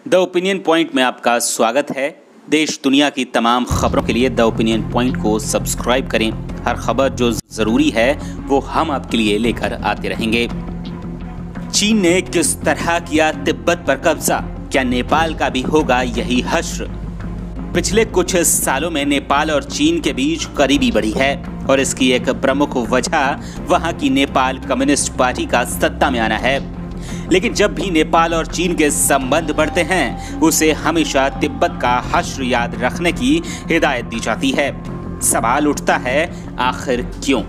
The opinion point में आपका स्वागत है। देश दुनिया की तमाम खबरों के लिए द ओपिनियन पॉइंट को सब्सक्राइब करें। हर खबर जो ज़रूरी है वो हम आपके लिए लेकर आते रहेंगे। चीन ने किस तरह किया तिब्बत पर कब्जा? क्या नेपाल का भी होगा यही हश्र? पिछले कुछ सालों में नेपाल और चीन के बीच करीबी बढ़ी है और इसकी एक प्रमुख वजह वहां की नेपाल कम्युनिस्ट पार्टी का सत्ता में आना है। लेकिन जब भी नेपाल और चीन के संबंध बढ़ते हैं उसे हमेशा तिब्बत का हश्र याद रखने की हिदायत दी जाती है। सवाल उठता है, आखिर क्यों?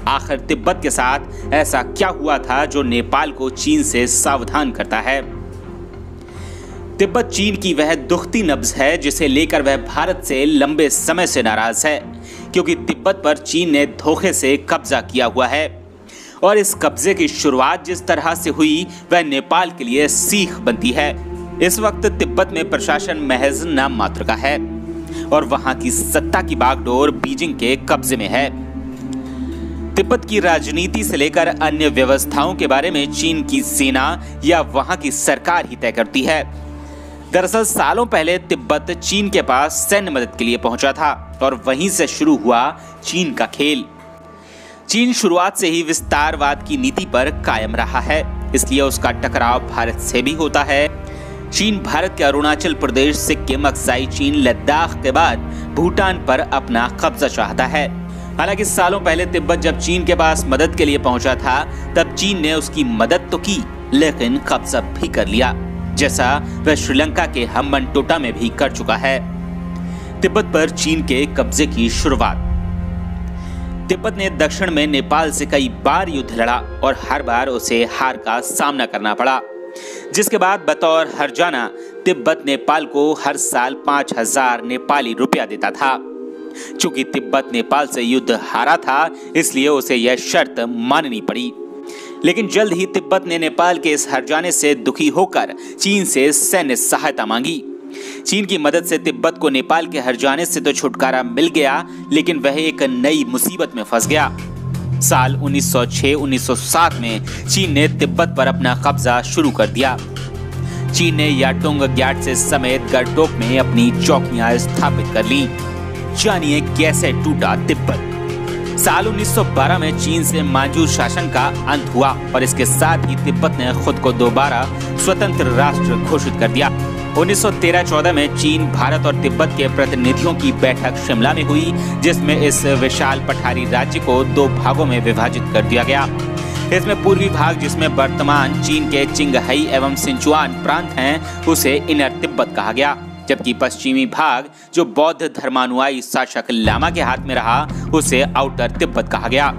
आखिर तिब्बत के साथ ऐसा क्या हुआ था जो नेपाल को चीन से सावधान करता है? तिब्बत चीन की वह दुखती नब्ज है जिसे लेकर वह भारत से लंबे समय से नाराज है, क्योंकि तिब्बत पर चीन ने धोखे से कब्जा किया हुआ है और इस कब्जे की शुरुआत जिस तरह से हुई वह नेपाल के लिए सीख बनती है। इस वक्त तिब्बत में प्रशासन महज नाम मात्र का है और वहां की सत्ता की बागडोर बीजिंग के कब्जे में है। तिब्बत की राजनीति से लेकर अन्य व्यवस्थाओं के बारे में चीन की सेना या वहां की सरकार ही तय करती है। दरअसल सालों पहले तिब्बत चीन के पास सैन्य मदद के लिए पहुंचा था और वहीं से शुरू हुआ चीन का खेल। चीन शुरुआत से ही विस्तारवाद की नीति पर कायम रहा है, इसलिए उसका टकराव भारत से भी होता है। चीन भारत के अरुणाचल प्रदेश, सिक्किम, अक्साई चीन, लद्दाख के बाद भूटान पर अपना कब्जा चाहता है। हालांकि सालों पहले तिब्बत जब चीन के पास मदद के लिए पहुंचा था तब चीन ने उसकी मदद तो की लेकिन कब्जा भी कर लिया, जैसा वह श्रीलंका के हम्बनटोटा में भी कर चुका है। तिब्बत पर चीन के कब्जे की शुरुआत। तिब्बत ने दक्षिण में नेपाल से कई बार युद्ध लड़ा और हर बार उसे हार का सामना करना पड़ा, जिसके बाद बतौर हर्जाना तिब्बत नेपाल को हर साल 5000 नेपाली रुपया देता था। चूंकि तिब्बत नेपाल से युद्ध हारा था इसलिए उसे यह शर्त माननी पड़ी। लेकिन जल्द ही तिब्बत ने नेपाल के इस हर्जाने से दुखी होकर चीन से सैन्य सहायता मांगी। चीन की मदद से तिब्बत को नेपाल के हर्जाने से तो छुटकारा मिल गया, लेकिन वह एक नई मुसीबत में फंस गया। साल 1906-1907 में चीन ने तिब्बत पर अपना कब्जा शुरू कर दिया। चीन ने याटोंग ग्याटसे समेत गरटोक में अपनी चौकियां स्थापित कर ली। जानिए कैसे टूटा तिब्बत। साल 1912 में चीन से मांझू शासन का अंत हुआ और इसके साथ ही तिब्बत ने खुद को दोबारा स्वतंत्र राष्ट्र घोषित कर दिया। 1913-14 में चीन, भारत और तिब्बत के प्रतिनिधियों की बैठक शिमला में हुई, जिसमें इस विशाल पठारी राज्य को 2 भागों में विभाजित कर दिया गया। इसमें पूर्वी भाग, जिसमें वर्तमान चीन के चिंगहाई एवं सिंचुआन प्रांत हैं, उसे इनर तिब्बत कहा गया, जबकि पश्चिमी भाग, जो बौद्ध धर्मानुयायी शासक लामा के हाथ में रहा, उसे आउटर तिब्बत कहा गया।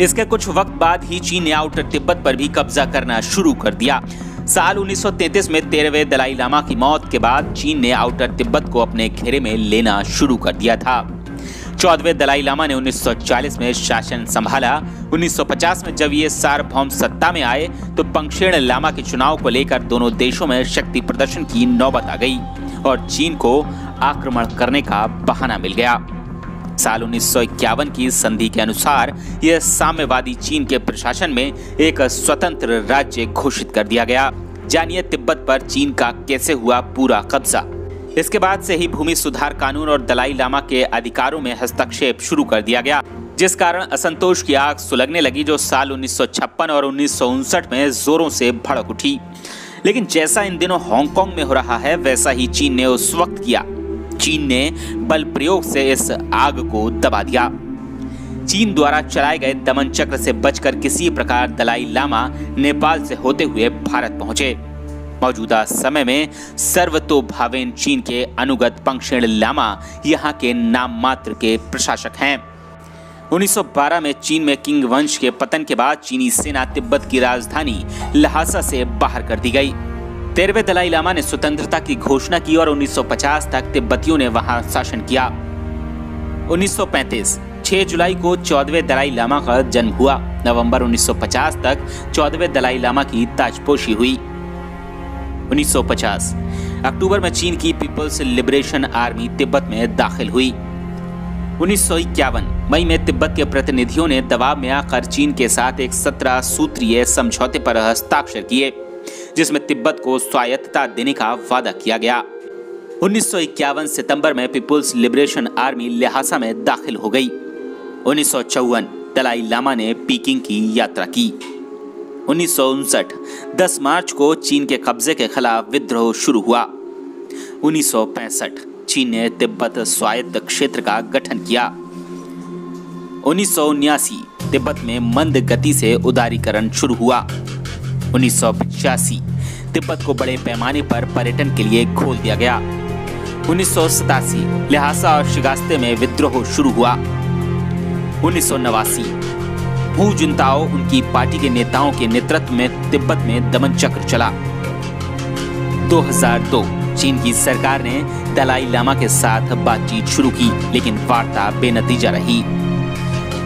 इसके कुछ वक्त बाद ही चीन ने आउटर तिब्बत पर भी कब्जा करना शुरू कर दिया। साल 1933 में 13वें दलाई लामा की मौत के बाद चीन ने आउटर तिब्बत को अपने घेरे में लेना शुरू कर दिया था। 14वें दलाई लामा ने 1940 में शासन संभाला। 1950 में जब ये सार्वभौम सत्ता में आए तो पंगशेण लामा के चुनाव को लेकर दोनों देशों में शक्ति प्रदर्शन की नौबत आ गई और चीन को आक्रमण करने का बहाना मिल गया। साल 1951 की संधि के अनुसार यह साम्यवादी चीन के प्रशासन में एक स्वतंत्र राज्य घोषित कर दिया गया। जानिए तिब्बत पर चीन का कैसे हुआ पूरा कब्जा। इसके बाद से ही भूमि सुधार कानून और दलाई लामा के अधिकारों में हस्तक्षेप शुरू कर दिया गया, जिस कारण असंतोष की आग सुलगने लगी, जो साल 1956 और 1959 में जोरों से भड़क उठी। लेकिन जैसा इन दिनों हांगकांग में हो रहा है वैसा ही चीन ने उस वक्त किया। चीन ने बल प्रयोग से इस आग को दबा दिया। चीन द्वारा चलाए गए दमन चक्र से बचकर किसी प्रकार दलाई लामा नेपाल से होते हुए भारत पहुंचे। मौजूदा समय में सर्वतोभावेन चीन के अनुगत पंगशेण लामा यहाँ के नाम मात्र के प्रशासक हैं। 1912 में चीन में किंग वंश के पतन के बाद चीनी सेना तिब्बत की राजधानी लहासा से बाहर कर दी गई। 13वें दलाई लामा ने स्वतंत्रता की घोषणा की और 1950 तक तिब्बतियों ने वहां शासन किया। 1935 6 जुलाई को 14वें दलाई लामा का जन्म हुआ। नवंबर 1950 तक 14वें दलाई लामा की ताजपोशी हुई। 1950 अक्टूबर में चीन की पीपल्स लिबरेशन आर्मी तिब्बत में दाखिल हुई। 1951 मई में तिब्बत के प्रतिनिधियों ने दबाव में आकर चीन के साथ एक 17 सूत्रीय समझौते पर हस्ताक्षर किए, जिसमें तिब्बत को स्वायत्तता देने का वादा किया गया। 1951 सितंबर में पीपुल्स लिबरेशन आर्मी ल्हासा में दाखिल हो गई। 1954 दलाई लामा ने पीकिंग की यात्रा की। 1959 10 मार्च को चीन के कब्जे के खिलाफ विद्रोह शुरू हुआ। 1965 चीन ने तिब्बत स्वायत्त क्षेत्र का गठन किया। 1979 तिब्बत में मंद गति से उदारीकरण शुरू हुआ। 1985 तिब्बत को बड़े पैमाने पर पर्यटन के लिए खोल दिया गया। 1987 ल्हासा और शिगास्ते में विद्रोह शुरू हुआ। 1989 हू जुनताओ उनकी पार्टी के नेताओं के नेतृत्व में तिब्बत में दमन चक्र चला। 2002 चीन की सरकार ने दलाई लामा के साथ बातचीत शुरू की, लेकिन वार्ता बेनतीजा रही।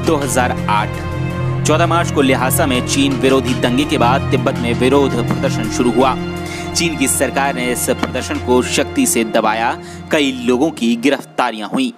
2008 14 मार्च को ल्हासा में चीन विरोधी दंगे के बाद तिब्बत में विरोध प्रदर्शन शुरू हुआ। चीन की सरकार ने इस प्रदर्शन को शक्ति से दबाया। कई लोगों की गिरफ्तारियां हुई।